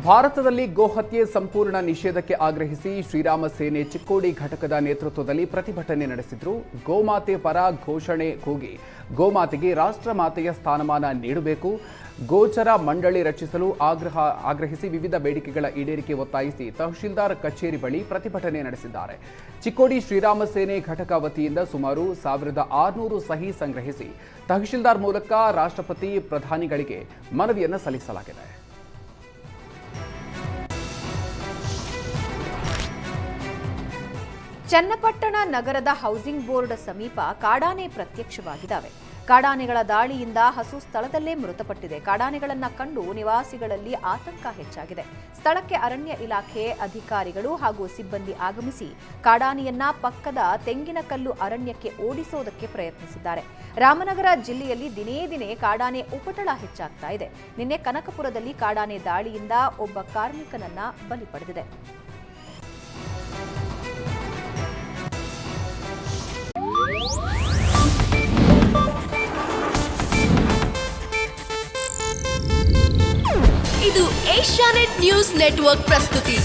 ಭಾರತದಲ್ಲಿ ಗೋಹತ್ಯೆ ಸಂಪೂರ್ಣ ನಿಷೇಧಕ್ಕೆ ಆಗ್ರಹಿಸಿ ಶ್ರೀರಾಮ ಸೇನೆ ಚಿಕ್ಕೋಡಿ ಘಟಕದ ನೇತೃತ್ವದಲ್ಲಿ ಪ್ರತಿಭಟನೆ ನಡೆಸಿದ್ರು. ಗೋಮಾತೆ ಪರ ಘೋಷಣೆ ಕೂಗಿ ಗೋಮಾತೆಗೆ ರಾಷ್ಟ್ರಮಾತೆಯ ಸ್ಥಾನಮಾನ ನೀಡಬೇಕು, ಗೋಚರ ಮಂಡಳಿ ರಚಿಸಲು ಆಗ್ರಹಿಸಿ ವಿವಿಧ ಬೇಡಿಕೆಗಳ ಈಡೇರಿಕೆ ಒತ್ತಾಯಿಸಿ ತಹಶೀಲ್ದಾರ್ ಕಚೇರಿ ಬಳಿ ಪ್ರತಿಭಟನೆ ನಡೆಸಿದ್ದಾರೆ. ಚಿಕ್ಕೋಡಿ ಶ್ರೀರಾಮ ಸೇನೆ ಘಟಕ ವತಿಯಿಂದ ಸುಮಾರು 1600 ಸಹಿ ಸಂಗ್ರಹಿಸಿ ತಹಶೀಲ್ದಾರ್ ಮೂಲಕ ರಾಷ್ಟ್ರಪತಿ ಪ್ರಧಾನಿಗಳಿಗೆ ಮನವಿಯನ್ನು ಸಲ್ಲಿಸಲಾಗಿದೆ. ಚನ್ನಪಟ್ಟಣ ನಗರದ ಹೌಸಿಂಗ್ ಬೋರ್ಡ್ ಸಮೀಪ ಕಾಡಾನೆ ಪ್ರತ್ಯಕ್ಷವಾಗಿದ್ದಾವೆ. ಕಾಡಾನೆಗಳ ದಾಳಿಯಿಂದ ಹಸು ಸ್ಥಳದಲ್ಲೇ ಮೃತಪಟ್ಟಿದೆ. ಕಾಡಾನೆಗಳನ್ನು ಕಂಡು ನಿವಾಸಿಗಳಲ್ಲಿ ಆತಂಕ ಹೆಚ್ಚಾಗಿದೆ. ಸ್ಥಳಕ್ಕೆ ಅರಣ್ಯ ಇಲಾಖೆ ಅಧಿಕಾರಿಗಳು ಹಾಗೂ ಸಿಬ್ಬಂದಿ ಆಗಮಿಸಿ ಕಾಡಾನೆಯನ್ನ ಪಕ್ಕದ ತೆಂಗಿನಕಲ್ಲು ಅರಣ್ಯಕ್ಕೆ ಓಡಿಸೋದಕ್ಕೆ ಪ್ರಯತ್ನಿಸಿದ್ದಾರೆ. ರಾಮನಗರ ಜಿಲ್ಲೆಯಲ್ಲಿ ದಿನೇ ದಿನೇ ಕಾಡಾನೆ ಉಪಟಳ ಹೆಚ್ಚಾಗ್ತಾ ಇದೆ. ನಿನ್ನೆ ಕನಕಪುರದಲ್ಲಿ ಕಾಡಾನೆ ದಾಳಿಯಿಂದ ಒಬ್ಬ ಕಾರ್ಮಿಕನನ್ನ ಬಲಿ ಪಡೆದಿದೆ. ಇದು ಏಷ್ಯಾನೆಟ್ ನ್ಯೂಸ್ ನೆಟ್ವರ್ಕ್ ಪ್ರಸ್ತುತಿ.